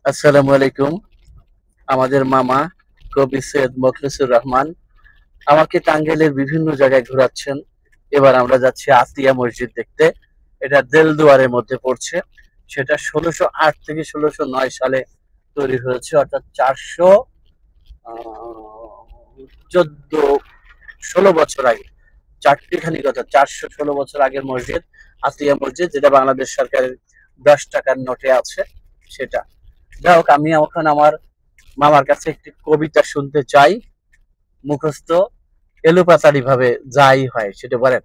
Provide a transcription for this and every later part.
আসসালামু আলাইকুম। আমাদের মামা কবি সৈয়দ মোখলেসুর রহমান আমাকে টাঙ্গাইলের বিভিন্ন জায়গায় ঘোরাচ্ছেন। এবার আমরা যাচ্ছি আতিয়া মসজিদ দেখতে। এটা দেলদুয়ারের মধ্যে পড়ছে। সেটা ১৬০৮ থেকে ১৬০৯ সালে তৈরি হয়েছে, অর্থাৎ ৪১৪ ১৬ বছর আগে। চারটিখানি কথা, ৪১৬ বছর আগের মসজিদ আতিয়া মসজিদ, যেটা বাংলাদেশ সরকারের ১০ টাকার নোটে আছে সেটা। যাই হোক, আমি এখন আমার মামার কাছে একটি কবিতা শুনতে চাই, মুখস্থ এলোপাতাড়ি ভাবে যাই হয় সেটা বলেন।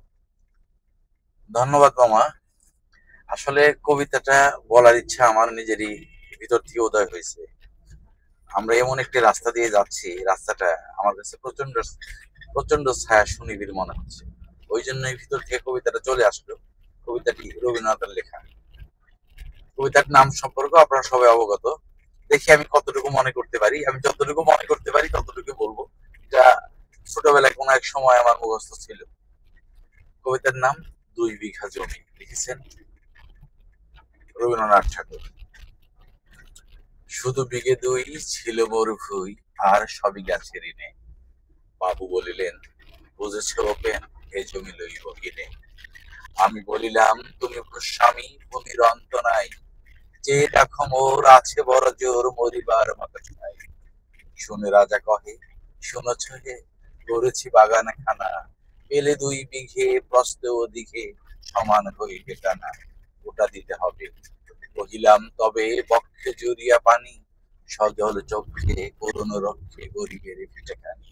ধন্যবাদ মামা। আসলে কবিতাটা বলার ইচ্ছা আমার নিজেরই ভিতর থেকে উদয় হয়েছে। আমরা এমন একটি রাস্তা দিয়ে যাচ্ছি, রাস্তাটা আমার কাছে প্রচন্ড প্রচন্ড ছায়া সুনিবিড় মনে হচ্ছে। ওই জন্যই ভিতর থেকে কবিতাটা চলে আসলো। কবিতাটি রবীন্দ্রনাথের লেখা। কবিতার নাম সম্পর্কে আপনারা সবাই অবগত। দেখি আমি কতটুকু মনে করতে পারি। আমি যতটুকু মনে করতে পারি ততটুকু বলবো। এটা ছোটবেলায় কোনো এক সময় আমার মুখস্থ ছিল। কবিতার নাম ২ বিঘা জমি, লিখেছেন রবীন্দ্রনাথ ঠাকুর। শুধু বিঘে দুই ছিল মোর ভুই, আর সবই গাছের ঋণে। বাবু বলিলেন, বুঝেছ ওপেন, এ জমি লইব কিনে। আমি বলিলাম, তুমি স্বামী, ভূমির অন্ত নাই, যে রাখো মোর আছে বড় জোর, মরিবার মতো ঠাই। শুনে রাজা কহে, শুনেছ হে, করেছি বাগান খানা, পেলে ২ বিঘে প্রস্থ ও দিঘে, সমান হইবে টানা, ওটা দিতে হবে। কহিলাম, তবে বক্ষে জুড়িয়া পানি, সজল চক্ষে করুণ রক্ষে গরিবের পিঠেখানি।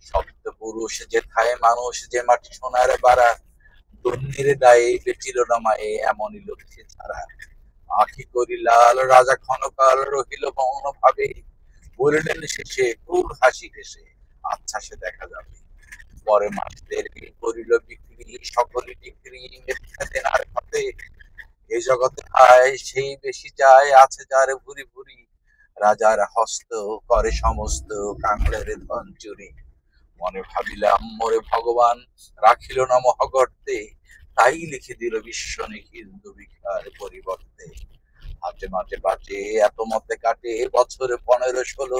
শব্দ পুরুষ যেথায় মানুষ, যে মাটি সোনার বাড়া, দুর্নীর দায়ে বেচিল না মায়ে, এমনই লক্ষ্যে ছাড়া। আখি করি লাল, রাজা ক্ষণকাল রহিল মৌন ভাবে, বলিলেন শেষে ক্রূর হাসি হেসে, আচ্ছা সে দেখা যাবে। পরে মাসদের করিল বিক্রি, সকলে বিক্রি মিথ্যা দেনার খাতে। এই জগতে আয় সেই বেশি যায়, আছে যার ভুরি ভুরি, রাজার হস্ত করে সমস্ত কাঙড়ের ধন চুরি। মনে ভাবিলাম, মোরে ভগবান রাখিল না মহাগর্তে, তাই লিখে দিল বিশ্ব নিখিল ২ বিঘার পরিবর্তে। হাটে মাঠে বাটে এত মতে কাটে, বছরে ১৫-১৬,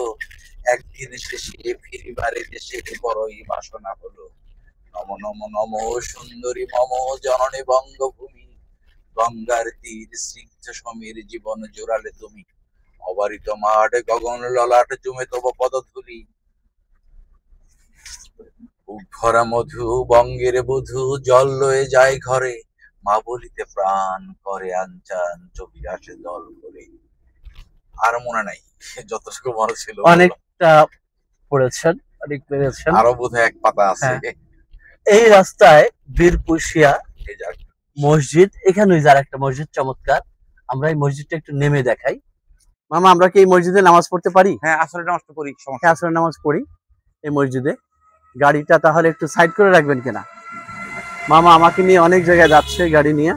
একদিন শেষে ফিরিবারে দেশে বড়ই বাসনা হলো। নম নম নম সুন্দরী মম জননী বঙ্গভূমি, গঙ্গার তীর স্নিগ্ধ সমীর জীবন জোড়ালে তুমি। অবারিত মাঠ গগন ললাট জমে তব পদধূলি, ভরা মধু বঙ্গের বধূ, জল লয়ে যায় ঘরে, মা বলিতে প্রাণ করে আনচান, চোখে আসে জল করে। আর মনে নাই, যতটুকু মনে ছিল অনেকটা পড়েছেন, অনেক পেরেছেন। আরো বোধহয় ১ পাতা আছে। এই রাস্তায় বীরপুশিয়া মসজিদ, এখানে যার একটা মসজিদ চমৎকার। আমরা এই মসজিদটা একটু নেমে দেখাই। মামা, আমরা কি এই মসজিদে নামাজ পড়তে পারি? হ্যাঁ, আসরের নামাজটা পড়ি। হ্যাঁ, আসরের নামাজ পড়ি এই মসজিদে। গাড়িটা তাহলে একটু সাইড করে রাখবেন কিনা? মামা আমাকে নিয়ে অনেক জায়গায় যাচ্ছে গাড়ি নিয়ে।